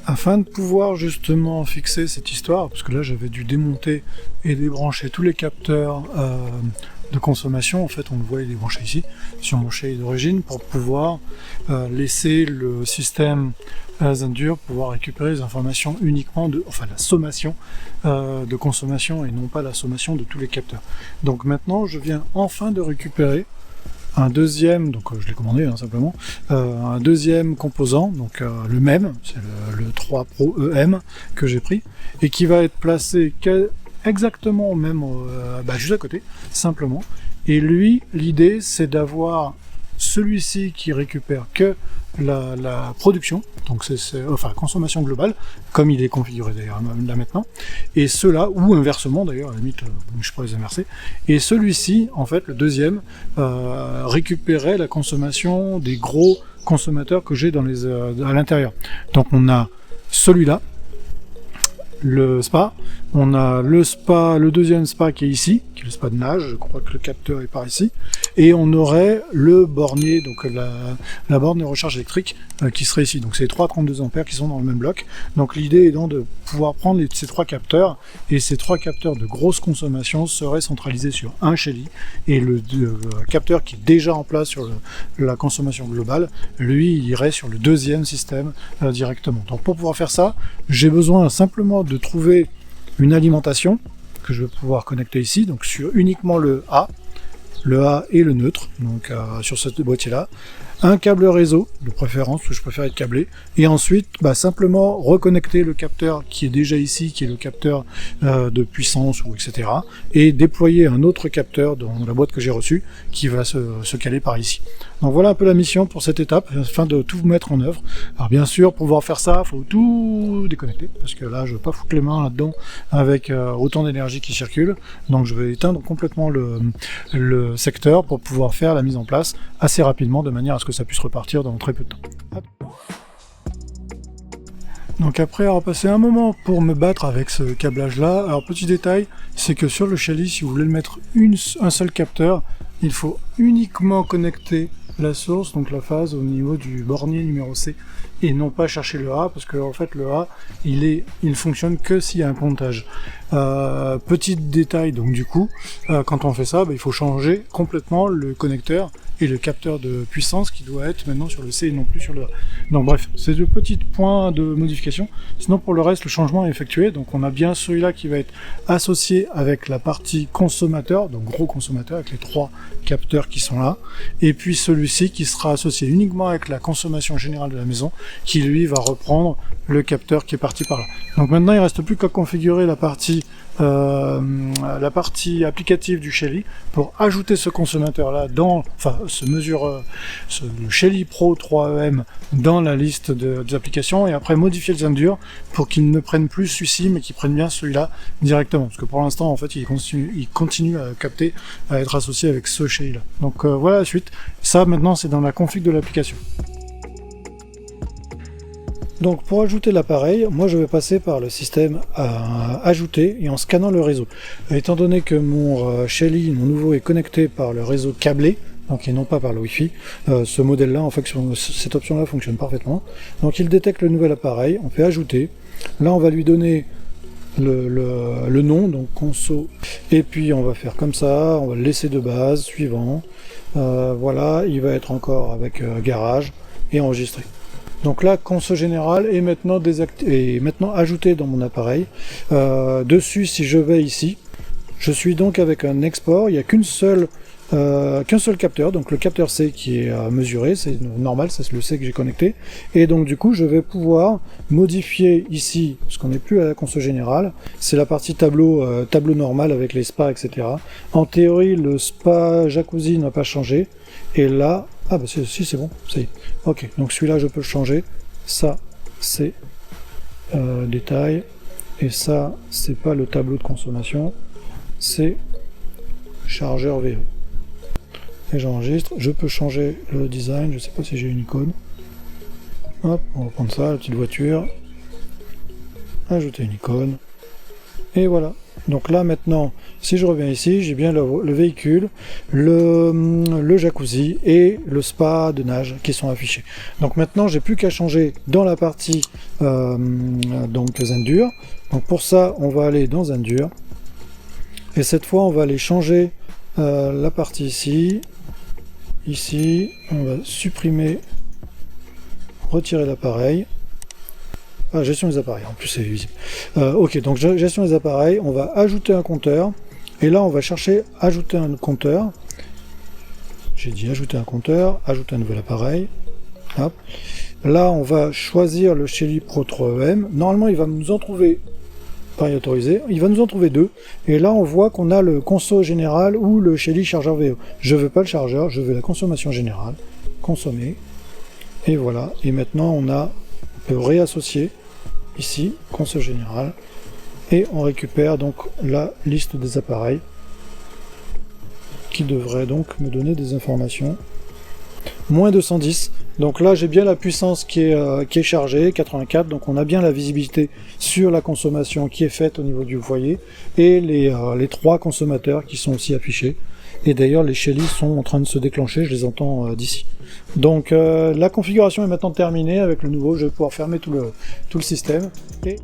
Afin de pouvoir justement fixer cette histoire, parce que là j'avais dû démonter et débrancher tous les capteurs de consommation, en fait on le voit, il est branché ici, sur mon Shelly d'origine, pour pouvoir laisser le système Zendur pouvoir récupérer les informations uniquement enfin la sommation de consommation et non pas la sommation de tous les capteurs. Donc maintenant je viens enfin de récupérer un deuxième, donc je l'ai commandé simplement, un deuxième composant, donc le même, c'est le 3 Pro EM que j'ai pris, et qui va être placé exactement au même, juste à côté, simplement. Et lui, l'idée c'est d'avoir celui-ci qui récupère que la production, donc enfin consommation globale, comme il est configuré d'ailleurs là maintenant, et ceux-là, ou inversement d'ailleurs, à la limite je pourrais les inverser, et celui-ci, en fait, le deuxième, récupérait la consommation des gros consommateurs que j'ai à l'intérieur. Donc on a celui-là, le spa, on a le deuxième spa qui est ici, qui est le spa de nage, je crois que le capteur est par ici, et on aurait le bornier, donc la borne de recharge électrique qui serait ici. Donc c'est les 32 ampères qui sont dans le même bloc. Donc l'idée est donc de pouvoir prendre ces trois capteurs, et ces trois capteurs de grosse consommation seraient centralisés sur un Shelly, et le capteur qui est déjà en place sur la consommation globale, lui il irait sur le deuxième système directement. Donc pour pouvoir faire ça, j'ai besoin simplement de trouver une alimentation que je vais pouvoir connecter ici, donc sur uniquement le A et le neutre, donc sur ce boîtier là, un câble réseau de préférence, parce que je préfère être câblé, et ensuite simplement reconnecter le capteur qui est déjà ici, qui est le capteur de puissance ou etc., et déployer un autre capteur dans la boîte que j'ai reçue qui va se caler par ici. Donc voilà un peu la mission pour cette étape, afin de tout mettre en œuvre. Alors bien sûr, pour pouvoir faire ça, il faut tout déconnecter, parce que là je ne veux pas foutre les mains là-dedans avec autant d'énergie qui circule, donc je vais éteindre complètement le secteur pour pouvoir faire la mise en place assez rapidement, de manière à ce que ça puisse repartir dans très peu de temps. Hop. Donc après avoir passé un moment pour me battre avec ce câblage là, alors petit détail, c'est que sur le Shelly, si vous voulez le mettre un seul capteur, il faut uniquement connecter la source, donc la phase au niveau du bornier numéro C, et non pas chercher le A, parce que en fait le A il fonctionne que s'il y a un comptage. Petit détail, donc du coup quand on fait ça, il faut changer complètement le connecteur et le capteur de puissance qui doit être maintenant sur le C et non plus sur le A. Donc bref, c'est de petits points de modification. Sinon pour le reste, le changement est effectué. Donc on a bien celui-là qui va être associé avec la partie consommateur, donc gros consommateur avec les trois capteurs qui sont là, et puis celui-ci qui sera associé uniquement avec la consommation générale de la maison, qui lui va reprendre le capteur qui est parti par là. Donc maintenant il ne reste plus qu'à configurer la partie applicative du Shelly pour ajouter ce consommateur là le Shelly Pro 3EM dans la liste des applications, et après modifier le Zendur pour qu'il ne prenne plus celui-ci mais qu'il prenne bien celui-là directement, parce que pour l'instant en fait il continue à capter, à être associé avec ce Shelly là. Donc voilà la suite. Ça maintenant c'est dans la config de l'application. Donc pour ajouter l'appareil, moi je vais passer par le système ajouter et en scannant le réseau. Étant donné que mon Shelly, mon nouveau, est connecté par le réseau câblé, donc et non pas par le Wi-Fi, ce modèle-là, en fait, cette option-là fonctionne parfaitement. Donc il détecte le nouvel appareil, on fait ajouter. Là on va lui donner le nom, donc conso, et puis on va faire comme ça, on va le laisser de base, suivant. Voilà, il va être encore avec garage et enregistré. Donc là, conso général est maintenant ajouté dans mon appareil. Dessus, si je vais ici, je suis donc avec un export. Il n'y a qu'un seul capteur, donc le capteur C qui est mesuré, c'est normal, c'est le C que j'ai connecté. Et donc du coup, je vais pouvoir modifier ici, parce qu'on n'est plus à la conso générale, c'est la partie tableau normal avec les spas, etc. En théorie, le spa jacuzzi n'a pas changé. Et là, si c'est bon, ça y est. Ok, donc celui-là je peux le changer. Ça c'est détail. Et ça c'est pas le tableau de consommation, c'est chargeur VE. Et j'enregistre. Je peux changer le design, je sais pas si j'ai une icône. Hop, on va prendre ça, la petite voiture. Ajouter une icône. Et voilà. Donc là maintenant, si je reviens ici, j'ai bien le véhicule, le jacuzzi et le spa de nage qui sont affichés. Donc maintenant, j'ai plus qu'à changer dans la partie donc Zendur. Donc pour ça, on va aller dans Zendur. Et cette fois, on va aller changer la partie ici. Ici, on va supprimer, retirer l'appareil. Ah, gestion des appareils, en plus c'est visible. Ok, donc gestion des appareils, on va ajouter un compteur. Et là, on va chercher ajouter un compteur. J'ai dit ajouter un compteur, ajouter un nouvel appareil. Hop. Là, on va choisir le Shelly Pro 3EM. Normalement, il va nous en trouver, pareil autorisé, il va nous en trouver deux. Et là, on voit qu'on a le conso général ou le Shelly chargeur VO. Je veux pas le chargeur, je veux la consommation générale. Consommer. Et voilà. Et maintenant, on peut réassocier ici, console générale, et on récupère donc la liste des appareils qui devrait donc me donner des informations. Moins 210, donc là j'ai bien la puissance qui est chargée, 84, donc on a bien la visibilité sur la consommation qui est faite au niveau du foyer, et les trois consommateurs qui sont aussi affichés. Et d'ailleurs les Shelly sont en train de se déclencher, je les entends d'ici. Donc la configuration est maintenant terminée avec le nouveau, je vais pouvoir fermer tout le système. Et